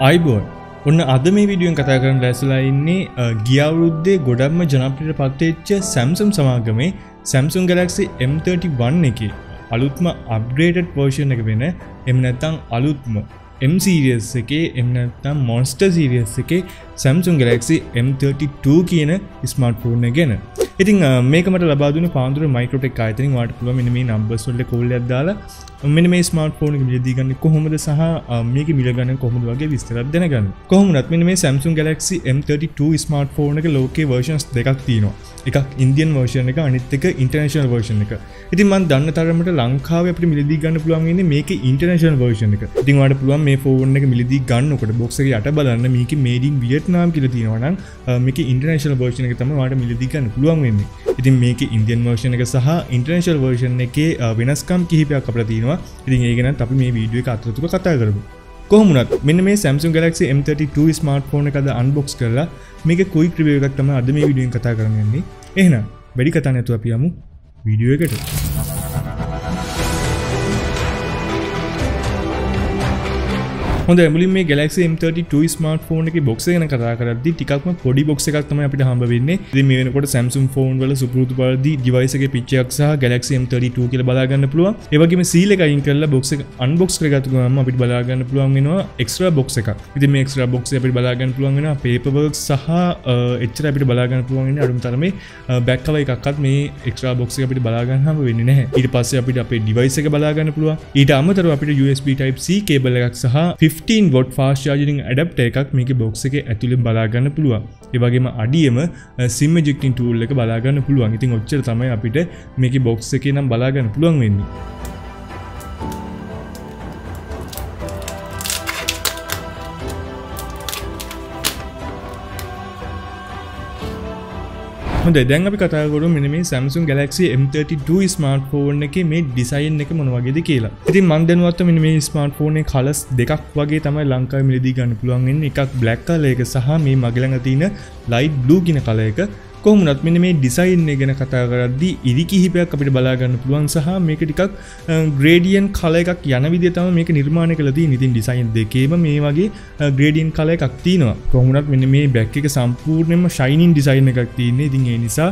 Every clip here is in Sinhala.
අයිබෝන් ඔන්න අද මේ වීඩියෝෙන් කතා කරන්න ලැස්තිලා ඉන්නේ ගිය අවුරුද්දේ ගොඩක්ම ජනප්‍රියට පත් වෙච්ච Samsung සමාගමේ Samsung Galaxy M31 එකේ අලුත්ම අප්ග්‍රේඩඩ් version එක වෙන එහෙම නැත්නම් අලුත්ම M series එකේ එහෙම නැත්නම් Monster series එකේ Samsung Galaxy M32 කියන ස්මාර්ට්ෆෝන් එක ගැන. ඉතින් මේක මට ලබා දුන්නේ පාන්දුර මයික්‍රෝටෙක් ආයතනයෙන්. ඔයාලට පුළුවන් මෙන්න මේ නම්බර්ස් වලට කෝල් එකක් දාලා මෙන්න මේ ස්මාර්ට්ෆෝන් එක මිලදී ගන්න කොහොමද සහ මේකේ මිල ගන්න කොහොමද වගේ විස්තරයක් දැනගන්න. කොහොම වුණත් මෙන්න මේ Samsung Galaxy M32 ස්මාර්ට්ෆෝන් එක ලෝකේ versions දෙකක් තියෙනවා. එකක් Indian version එක අනිත් එක international version එක. ඉතින් මම දන්න තරමට ලංකාවේ අපිට මිලදී ගන්න පුළුවන් ඉන්නේ මේකේ international version එක. ඉතින් ඔයාලට පුළුවන් මේ ෆෝන් එක මිලදී ගන්නකොට box එකේ යට බලන්න මේකේ made in Vietnam කියලා තියෙනවා නම් මේකේ international version එක තමයි ඔයාලට මිලදී ගන්න පුළුවන් වෙන්නේ. ඉතින් මේකේ Indian version එක සහ international version එකේ වෙනස්කම් කිහිපයක් අපිට තියෙනවා. ඉතින් ඒක ගැනත් අපි මේ වීඩියෝ එක අතරතුර කතා කරමු. කොහොම වුණත් මෙන්න මේ Samsung Galaxy M32 ස්මාර්ට්ෆෝන් එක අද අන්බොක්ස් කරලා මේකේ quick review එකක් තමයි අද මේ වීඩියෝෙන් කතා කරන්න යන්නේ. එහෙනම් වැඩි කතා නැතුව අපි යමු වීඩියෝ එකට. හොඳයි මුලින්ම මේ Galaxy M32 ස්මාර්ට්ෆෝන් එකේ box එක ගැන කතා කරද්දී ටිකක්ම පොඩි box එකක් තමයි අපිට හම්බ වෙන්නේ. ඉතින් මේ වෙනකොට Samsung phone වල සුපුරුදු පරිදි device එකේ picture එකක් සහ Galaxy M32 කියලා බලා ගන්න පුළුවන්. ඒ වගේම seal එක අයින් කරලා box එක unbox කරගත්ත ගමන් අපිට බලා ගන්න පුළුවන් වෙනවා extra box එකක්. ඉතින් මේ extra box එක අපිට බලා ගන්න පුළුවන් වෙනවා paperwork සහ එච්චර අපිට බලා ගන්න පුළුවන් වෙන්නේ අඩුම තරමේ back cover එකක්වත් මේ extra box එක අපිට බලා ගන්න හම්බ වෙන්නේ නැහැ. ඊට පස්සේ අපිට අපේ device එක බලා ගන්න පුළුවන්. ඊට අමතරව අපිට USB type C cable එකක් සහ 15V fast charging adapter එකක් මේකේ box එකේ ඇතුලෙන් බලා ගන්න පුළුවන්. ඒ වගේම අඩියෙම SIM ejecting tool එක බලා ගන්න පුළුවන්. ඉතින් ඔච්චර තමයි අපිට මේකේ box එකේ නම් බලා ගන්න පුළුවන් වෙන්නේ. හොඳයි දැන් අපි කතා කරමු මෙන්න මේ Samsung Galaxy M32 ස්මාර්ට්ෆෝන් එකේ මේ ඩිසයින් එක මොන වගේද කියලා. ඉතින් මම දැනුවත්ව මෙන්න මේ ස්මාර්ට්ෆෝන් එකේ කලර්ස් දෙකක් වගේ තමයි ලංකාවේ මිලදී ගන්න පුළුවන් වෙන්නේ. එකක් black color එක සහ මේ මගේ ළඟ තියෙන light blue කියන color එක. කොහොම වුණත් මෙන්න මේ ඩිසයින් එක ගැන කතා කරද්දී ඉරි කිහිපයක් අපිට බලා ගන්න පුළුවන් සහ මේක ටිකක් gradient color එකක් යන විදිය තමයි මේක නිර්මාණය කළා තියෙන්නේ. ඉතින් ඩිසයින් දෙකේම මේ වගේ gradient color එකක් තියෙනවා. කොහොම වුණත් මෙන්න මේ back එක සම්පූර්ණයෙන්ම shining design එකක් තියෙන්නේ. ඉතින් ඒ නිසා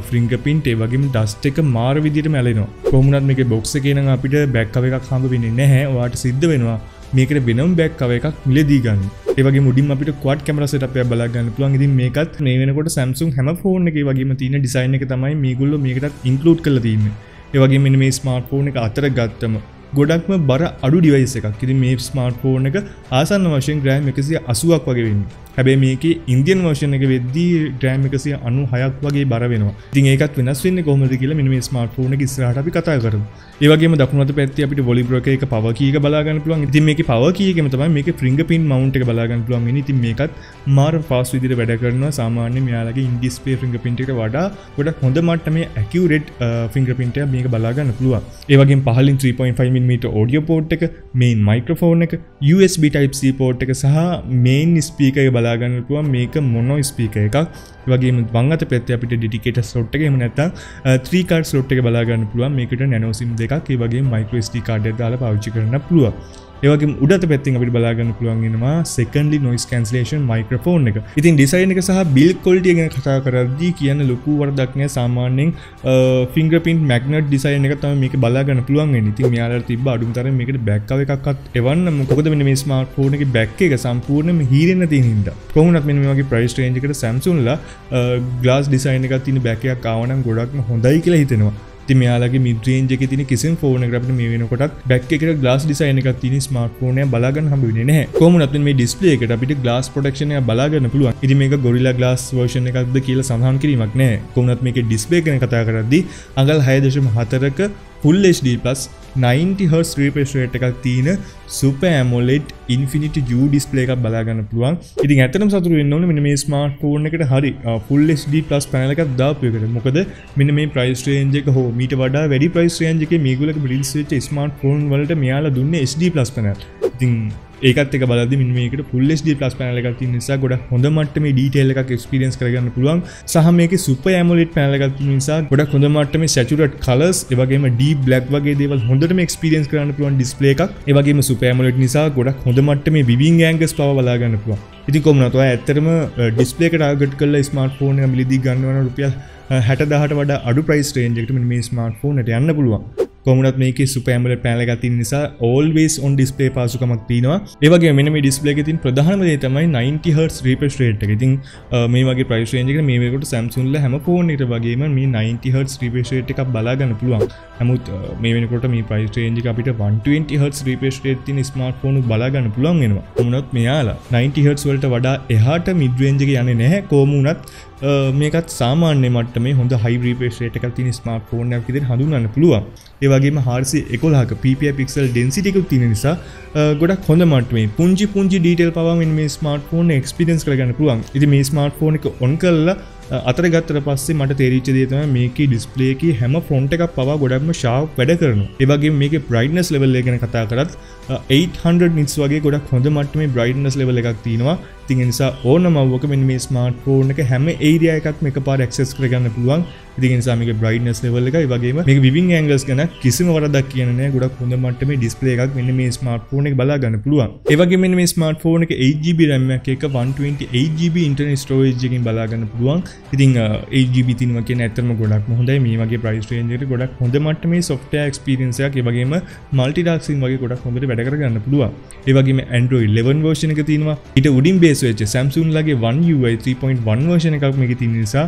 fingerprint ඒ වගේම dust එක මාර විදියටම ඇලෙනවා. කොහොම වුණත් මේකේ box එකේ නම් අපිට back cover එකක් හම්බ වෙන්නේ නැහැ. ඔයාලට සිද්ධ වෙනවා මේකට වෙනම back cover එකක් මිලදී ගන්න. ඒ වගේම උඩින් අපිට quad camera setup එකක් බලා ගන්න පුළුවන්. ඉතින් මේකත් මේ වෙනකොට Samsung හැම ෆෝන් එකේ වගේම තියෙන ඩිසයින් එක තමයි මේගොල්ලෝ මේකටත් include කරලා තියෙන්නේ. ඒ වගේම මෙන්න මේ ස්මාර්ට්ෆෝන් එක අතර ගත්තම ගොඩක්ම බර අඩු ඩිවයිස් එකක්. ඉතින් මේ ස්මාර්ට්ෆෝන් එක ආසන්න වශයෙන් gram 180ක් වගේ වෙන්නේ. හැබැයි මේකේ Indian version එක වෙද්දී gram 196ක් වගේ බර වෙනවා. ඉතින් ඒකත් වෙනස් වෙන්නේ කොහොමද කියලා මෙන්න මේ ස්මාර්ට්ෆෝන් එක ඉස්සරහට අපි කතා කරමු. ඒ වගේම දකුණු අත පැත්තේ අපිට volume rocker එක power key එක බලා ගන්න පුළුවන්. ඉතින් මේකේ power key එකෙම තමයි මේකේ fingerprint mount එක බලා ගන්න පුළුවන් වෙන්නේ. ඉතින් මේකත් මාර fast විදිහට වැඩ කරනවා. සාමාන්‍ය මෙයාලගේ in display fingerprint එකට වඩා ගොඩක් හොඳ මට්ටමේ accurate fingerprint එක මේක බලා ගන්න පුළුවන්. ඒ වගේම පහලින් 3.5mm audio port එක, main microphone එක, USB type C port එක සහ main speaker එක බලා ගන්න පුළුවන්. මේක mono speaker එකක්. ඒ වගේම වම් අත පැත්තේ අපිට dedicated slot එක එහෙම නැත්නම් 3 card slot එක බලා ගන්න පුළුවන්. මේකට nano sim දෙකක් ඒ වගේම micro SD card එකක් දාලා පාවිච්චි කරන්න පුළුවන්. ඒ වගේම උඩ අත පැත්තෙන් අපිට බලා ගන්න පුළුවන් වෙනවා secondly noise cancellation microphone එක. ඉතින් design එක සහ build quality ගැන කතා කරද්දී කියන ලොකු වරදක් නෑ. සාමාන්‍යයෙන් fingerprint magnet design එක තමයි මේක බලා ගන්න පුළුවන් වෙන්නේ. ඉතින් මෙයාලට තිබ්බ අඩුම තරමේ මේකට back cover එකක්වත් එවන්න. මොකද මෙන්න මේ smartphone එකේ back එක සම්පූර්ණයෙන්ම හීරෙන්න තියෙන හින්දා. කොහොමුණත් මෙන්න මේ වගේ price range එකට Samsung ලා glass design එකක් තියෙන back එකක් ආව නම් ගොඩක්ම හොඳයි කියලා හිතෙනවා. ඉතින් මෙයාලගේ mid range එකේ තියෙන කිසිම ෆෝන් එකකට අපිට මේ වෙනකොටත් back එකට glass design එකක් තියෙන ස්මාර්ට්ෆෝන් එක බලා ගන්න හම්බ වෙන්නේ නැහැ. කොහොම වුණත් මේ display එකට අපිට glass protection එක බලා ගන්න පුළුවන්. ඉතින් මේක Gorilla Glass version එකක්ද කියලා සඳහන් කිරීමක් නැහැ. කොහොම වුණත් මේකේ display ගැන කතා කරද්දී අඟල් 6.4ක Full HD plus 90Hz refresh rate එකක් තියෙන Super AMOLED Infinity U display එකක් බලා ගන්න පුළුවන්. ඉතින් ඇත්තටම සතුටු වෙන්න ඕනේ මෙන්න මේ ස්මාර්ට්ෆෝන් එකට හරි Full HD plus panel එකක් දාපු එකට. මොකද මෙන්න මේ price range එක හෝ මීට වඩා වැඩි price range එකේ මේගොල්ලෝගේ release වෙච්ච ස්මාර්ට්ෆෝන් වලට මෙයාලා දුන්නේ HD plus panel. ඉතින් ඒකත් එක බලද්දි මෙන්න මේකට Full HD Plus panel එකක් තියෙන නිසා ගොඩක් හොඳ මට්ටමේ detail එකක් experience කරගන්න පුළුවන්. සහ මේකේ Super AMOLED panel එකක් තියෙන නිසා ගොඩක් හොඳ මට්ටමේ saturated colors ඒ වගේම deep black වගේ දේවල් හොඳටම experience කරන්න පුළුවන් display එකක්. ඒ වගේම Super AMOLED නිසා ගොඩක් හොඳ මට්ටමේ viewing angles පව බලා ගන්න පුළුවන්. ඉතින් කොහොමද ඔය ඇත්තටම display එක target කරලා smartphone එක මිලදී ගන්නවන රුපියල් 60000ට වඩා අඩු price range එකකට මේ smartphone එකට යන්න පුළුවන්. කොහොමවත් මේකේ Super AMOLED panel එකක් තියෙන නිසා always on display පාසුකමක් තියෙනවා. ඒ වගේම මෙන්න මේ display එකේ තියෙන ප්‍රධානම දේ තමයි 90 Hz refresh rate එක. ඉතින් මේ වගේ price range එකකට මේ වෙලකට Samsung ලා හැම phone එකකට වගේම මේ 90 Hz refresh rate එකක් බලා ගන්න පුළුවන්. නමුත් මේ වෙනකොට මේ price range එක අපිට 120 Hz refresh rate තියෙන smartphone එක බලා ගන්න පුළුවන් වෙනවා. කොහොමවත් මෙයාලා 90 Hz වලට වඩා එහාට mid range එක යන්නේ නැහැ. කොහොම වුණත් මේකත් සාමාන්‍ය මට්ටමේ හොඳ high refresh rate එකක් තියෙන smartphone එකක් විදිහට හඳුන්වන්න පුළුවන්. ඒ වගේම 411ක PPI pixel density එකක් තියෙන නිසා ගොඩක් හොඳ මට්ටමේ පුංචි detail පවා මේ smartphone එක experience කරගන්න පුළුවන්. ඉතින් මේ smartphone එක on කරලා අතර ගත්තට පස්සේ මට තේරිච්ච දේ තමයි මේකේ display එකේ හැම front එකක් පවා ගොඩක්ම sharp වැඩ කරනවා. ඒ වගේම මේකේ brightness level එක ගැන කතා කරත් 800 nits වගේ ගොඩක් හොඳ මට්ටමේ brightness level එකක් තියෙනවා. ඉතින් ඒ නිසා ඕනම අවුවක මෙන්න මේ smartphone එක හැම area එකක්ම එකපාර access කරගන්න පුළුවන්. ඉතින් ඒ නිසා මේකේ brightness level එක ඒ වගේම මේකේ viewing angles ගැන කිසිම වරදක් කියන්නේ නැහැ. ගොඩක් හොඳ මට්ටමේ display එකක් මෙන්න මේ smartphone එක බලා ගන්න පුළුවන්. ඒ වගේම මෙන්න මේ smartphone එක 8GB RAM එකක් එක 128GB internal storage එකකින් බලා ගන්න පුළුවන්. ඉතින් 8GB තියෙනවා කියන්නේ ඇත්තටම ගොඩක්ම හොඳයි. මේ වගේ price range එකට ගොඩක් හොඳ මට්ටමේ software experience එකක් ඒ වගේම multitasking වගේ ගොඩක් හොඳට වැඩ කරගන්න පුළුවන්. ඒ වගේම Android 11 version එක තියෙනවා. ඊට උඩින් base වෙච්ච Samsung ලගේ One UI 3.1 version එකක් මේකේ තියෙන නිසා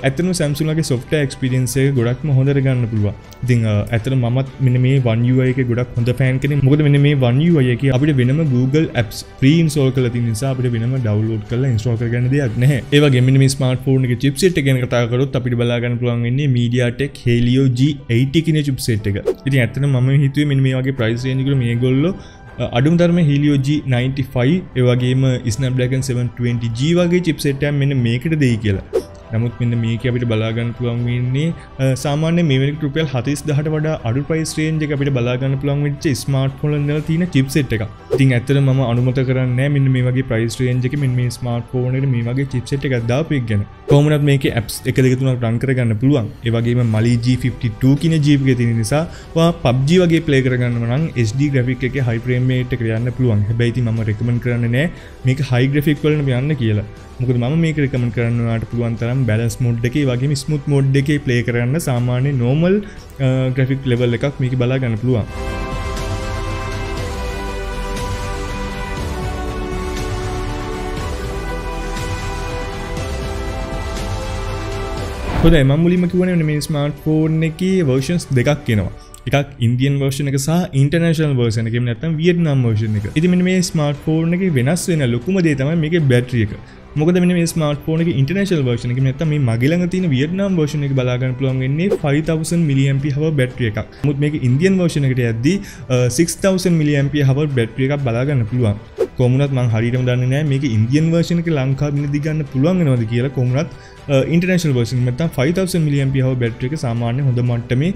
ඇත්තටම Samsung ලගේ software experience එක ගොඩක්ම හොඳට ගන්න පුළුවන්. ඉතින් ඇත්තටම මමත් මෙන්න මේ One UI එකේ ගොඩක් හොඳ fan කෙනෙක්. මොකද මෙන්න මේ One UI එකේ අපිට වෙනම Google apps pre-install කරලා තියෙන නිසා අපිට වෙනම download කරලා install කරගන්න දෙයක් නැහැ. ඒ වගේම මෙන්න මේ smartphone එකේ chipset එක ගැන කතා කරොත් අපිට බලා ගන්න පුළුවන් වෙන්නේ MediaTek Helio G80 කියන chipset එක. ඉතින් ඇත්තටම මම හිතුවේ මෙන්න මේ වගේ price range එකවල මේගොල්ලෝ අඩුම තරමේ Helio G95 ඒ වගේම Snapdragon 720G වගේ chipset එකක් මෙන්න මේකට දෙයි කියලා. නමුත් මෙන්න මේක අපිට බලා ගන්න පුළුවන් වෙන්නේ සාමාන්‍ය මේ වෙනකොට රුපියල් 40000ට වඩා අඩු price range එක අපිට බලා ගන්න පුළුවන් වෙච්ච smartphone වල තියෙන chipset එකක්. ඉතින් ඇත්තටම මම අනුමත කරන්නේ නැහැ මෙන්න මේ වගේ price range එකේ මෙන්න මේ smartphone එකට මේ වගේ chipset එකක් දාපු එක ගැන. කොහොමවත් මේකේ apps 1 2 3ක් run කරගන්න පුළුවන්. ඒ වගේම Mali G52 කියන chip එකේ තියෙන නිසා ඔයා PUBG වගේ play කරගන්නවා නම් HD graphic එකේ high frame rate එකට යන්න පුළුවන්. හැබැයි ඉතින් මම recommend කරන්නේ නැහැ මේක high graphic වලට යන්න කියලා. මොකද මම මේක recommend කරන්න ඔයාලට පුළුවන් තරම් balance mode එකේ වගේම smooth mode එකේ play කරන්න සාමාන්‍ය normal graphic level එකක් මේක බලා ගන්න පුළුවන්. හොඳයි මම මුලින්ම කිව්වනේ මේ smartphone එකේ versions දෙකක් එනවා. එකක් Indian version එක සහ international version එක. එහෙම නැත්නම් Vietnam version එක. ඉතින් මෙන්න මේ smartphone එකේ වෙනස් වෙන ලොකුම දේ තමයි මේකේ battery එක. මොකද මෙන්න මේ smartphone එකේ international version එකේ නැත්නම් මේ මගේ ළඟ තියෙන Vietnam version එක බලා ගන්න පුළුවන් වෙන්නේ 5000 mAh battery එකක්. නමුත් මේක Indian version එකට යද්දී 6000 mAh battery එකක් බලා ගන්න පුළුවන්. කොහොමුණත් මම හරියටම දන්නේ නැහැ මේක Indian version එකේ ලංකාවේ මිලදී ගන්න පුළුවන් වෙනවද කියලා. කොහොමුණත් international version එක නැත්නම් 5000 mAh battery එක සාමාන්‍ය හොඳ මට්ටමේ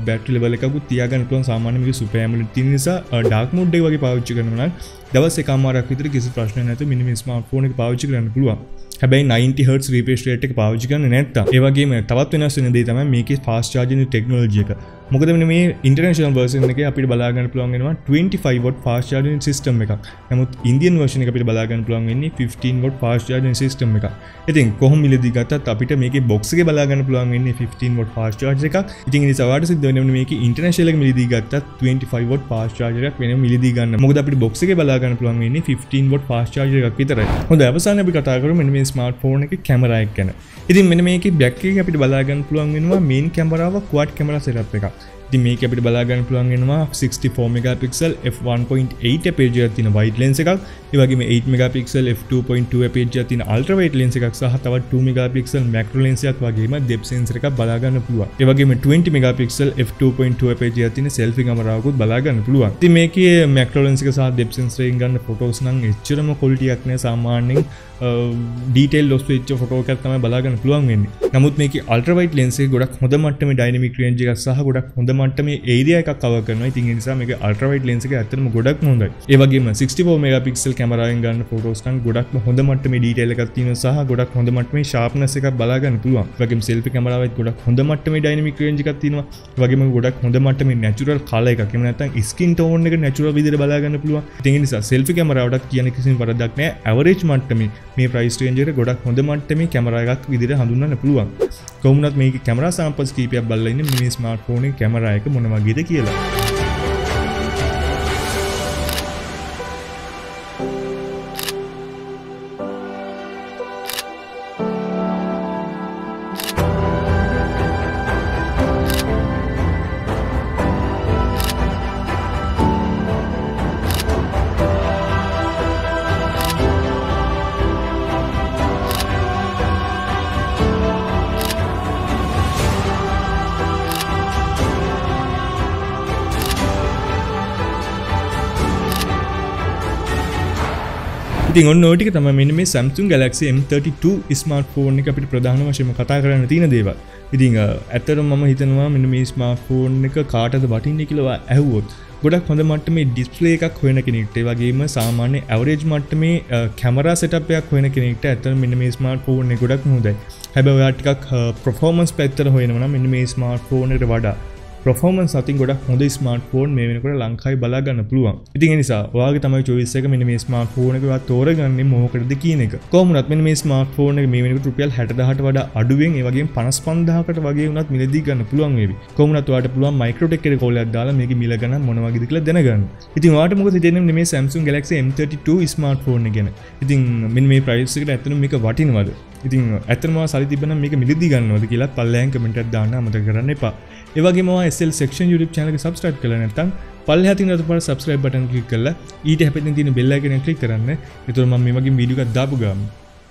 battery level එකකුත් තියාගන්න පුළුවන්. සාමාන්‍ය මේක super AMOLED තියෙන නිසා dark mode එක වගේ පාවිච්චි කරනවා නම් දවස් එකමාරක් විතර කිසි ප්‍රශ්නයක් නැතුව මෙන්න මේ smartphone එක පාවිච්චි කරන්න පුළුවන්. හැබැයි 90 Hz refresh rate එක පාවිච්චි කරන්නේ නැත්තම්. ඒ වගේම තවත් වෙනස් වෙන දේ තමයි මේකේ fast charging technology එක. මොකද මෙන්න මේ international version එකේ අපිට බලා ගන්න පුළුවන් වෙනවා 25 watt fast charging system එකක්. නමුත් Indian version එක අපිට බලා ගන්න පුළුවන් වෙන්නේ 15 watt fast charging system එකක්. ඉතින් කොහොම මිලදී ගත්තත් අපිට මේකේ box එකේ බලා ගන්න පුළුවන් වෙන්නේ 15 watt fast charger එකක්. ඉතින් ඒ නිසා ඔයාලට සිද්ධ වෙන්නේ මේකේ international එක මිලදී ගත්තත් 25 watt fast charger එකක් වෙනම මිලදී ගන්න. මොකද අපිට box එකේ බලා ගන්න පුළුවන් වෙන්නේ 15 watt fast charger එකක් විතරයි. හොඳයි අවසානයේ අපි කතා කරමු මෙන්න මේ smartphone එකේ camera එක ගැන. ඉතින් මෙන්න මේකේ back එකේ අපිට බලා ගන්න පුළුවන් වෙනවා main camera quad camera setup එකක්. ඉතින් මේක අපිට බලා ගන්න පුළුවන් වෙනවා 64 megapixel f1.8 aperture එකක් තියෙන wide lens එකක්. ඒ වගේම 8 megapixel f2.2 aperture එකක් තියෙන ultra wide lens එකක් සහ තවත් 2 megapixel macro lens එකක් වගේම depth sensor එකක් බලා ගන්න පුළුවන්. ඒ වගේම 20 megapixel f2.2 aperture එකක් තියෙන selfie cameraවකුත් බලා ගන්න පුළුවන්. ඉතින් මේකේ macro lens එක සහ depth sensor එකෙන් ගන්න photos නම් එච්චරම quality එකක් නෑ. සාමාන්‍යයෙන් detail loss වෙච්ච photo එකක් තමයි බලා ගන්න පුළුවන් වෙන්නේ. නමුත් මේකේ ultra wide lens එක ගොඩක් හොඳ මට්ටමේ dynamic range එකක් සහ ගොඩක් හොඳ මට්ටමේ ඒරියා එකක් කවර් කරනවා. ඉතින් ඒ නිසා මේක අල්ට්‍රා වයිඩ් ලෙන්ස් එක ඇත්තටම ගොඩක්ම හොඳයි. ඒ වගේම 64 මෙගාපික්සල් කැමරාවෙන් ගන්න ෆොටෝස් නම් ගොඩක්ම හොඳ මට්ටමේ ඩීටේල් එකක් තියෙනවා සහ ගොඩක් හොඳ මට්ටමේ ෂාර්ප්නස් එකක් බලා ගන්න පුළුවන්. ඒ වගේම සෙල්ෆි කැමරාවෙත් ගොඩක් හොඳ මට්ටමේ ඩයිනමික් රේන්ජ් එකක් තියෙනවා. ඒ වගේම ගොඩක් හොඳ මට්ටමේ නැචරල් කලර් එකක්. එහෙම නැත්නම් ස්කින් ටෝන් එක නැචරල් විදිහට බලා ගන්න පුළුවන්. ඉතින් ඒ නිසා සෙල්ෆි කැමරාවටත් කියන කිසිම වරදක් නැහැ. ඇවරේජ් මට්ටමේ මේ ප්‍රයිස් රේන්ජ් එකට ගොඩක් හොඳ මට්ටමේ කැමරා එකක් විදිහට හඳුන්වන්න පුළුවන්. කොහොමුණත් මේකේ කැමරා සැම්පල්ස් කීපයක් බලලා ඉන්නේ මේ ස්මාර්ට්ෆෝන් එකේ කැමරා එක මොන වගේද කියලා. ඉතින් ඔන්න ඔය ටික තමයි මෙන්න මේ Samsung Galaxy M32 ස්මාර්ට්ෆෝන් එක අපිට ප්‍රධාන වශයෙන්ම කතා කරන්න තියෙන දේවල්. ඉතින් ඇත්තටම මම හිතනවා මෙන්න මේ ස්මාර්ට්ෆෝන් එක කාටද වටින්නේ කියලා ඇහුවොත් ගොඩක් හොඳ මට්ටමේ ඩිස්ප්ලේ එකක් හොයන කෙනෙක්ට ඒ වගේම සාමාන්‍ය ඇවරේජ් මට්ටමේ කැමරා සෙටප් එකක් හොයන කෙනෙක්ට ඇත්තටම මෙන්න මේ ස්මාර්ට්ෆෝන් එක ගොඩක් හොඳයි. හැබැයි ඔයා ටිකක් performance පැත්තට හොයනවා නම් මෙන්න මේ ස්මාර්ට්ෆෝන් එකට වඩා performance අතින් ගොඩක් හොඳ ස්මාර්ට්ෆෝන් මේ වෙනකොට ලංකාවේ බලා ගන්න පුළුවන්. ඉතින් ඒ නිසා ඔයාගේ තමයි choice එක මෙන්න මේ ස්මාර්ට්ෆෝන් එක ඔයා තෝරගන්නේ මොකකටද කියන එක. කොහොම වුණත් මෙන්න මේ ස්මාර්ට්ෆෝන් එක මේ වෙනකොට රුපියල් 60000ට වඩා අඩුවෙන් ඒ වගේම 55000කට වගේ වුණත් මිලදී ගන්න පුළුවන් වේවි. කොහොම වුණත් ඔයාලට පුළුවන් මයික්‍රෝටෙක් එකේ කෝල් එකක් දාලා මේකේ මිල ගණන් මොන වගේද කියලා දැනගන්න. ඉතින් ඔයාලට මොකද හිතෙන්නේ මේ Samsung Galaxy M32 ස්මාර්ට්ෆෝන් එක ගැන? ඉතින් මෙන්න මේ ප්‍රයිස් එකට ඇත්තටම මේක වටිනවද? ඉතින් ඇත්තටම සල්ලි තිබ්බනම් මේක මිලදී ගන්නවද කියලා පල්ලෙහාන් කමෙන්ට් එකක් දාන්න අමතක කරන්න එපා. ඒ වගේම ඔයා SL Section YouTube channel එක subscribe කරලා නැත්නම් පල්ලෙහා තියෙන අතපාර subscribe button click කරලා ඊට හැපෙන්න තියෙන bell icon එක click කරන්න. එතකොට මම මේ වගේ වීඩියෝ එකක් දාපු ගමන්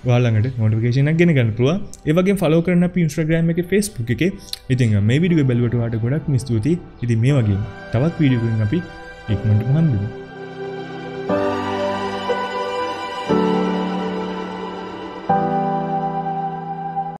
ඔයාලා ළඟට notification එකක් ගෙන ගන්න පුළුවන්. ඒ වගේම follow කරන්න අපි Instagram එකේ Facebook එකේ. ඉතින් මේ වීඩියෝ එක බැලුවට ඔයාලට ගොඩක් ස්තුතියි. ඉතින් මේ වගේ තවත් වීඩියෝ එකකින් අපි ඉක්මනට හම්බෙමු.